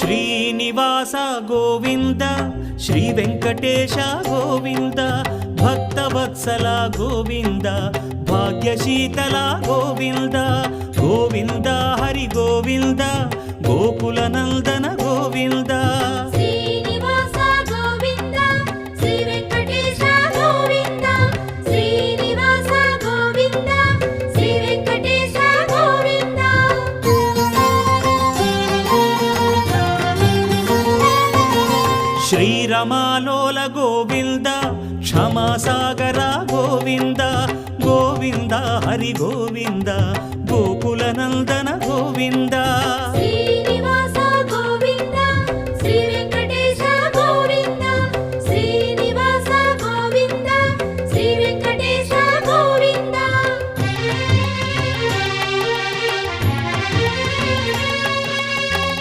Srinivasa Govinda Shri Venkatesha Govinda Bhaktavatsala Govinda భాగ్యశీతల Govinda Govinda Hari Govinda Gokula Nandana Govinda Srinivasa Govinda Shri Venkatesha Govinda Srinivasa Govinda Shri Venkatesha Govinda శ్రీరమాలోల Govinda క్షమాసాగర Govinda Govinda Hari Govinda Gokula Nandana Govinda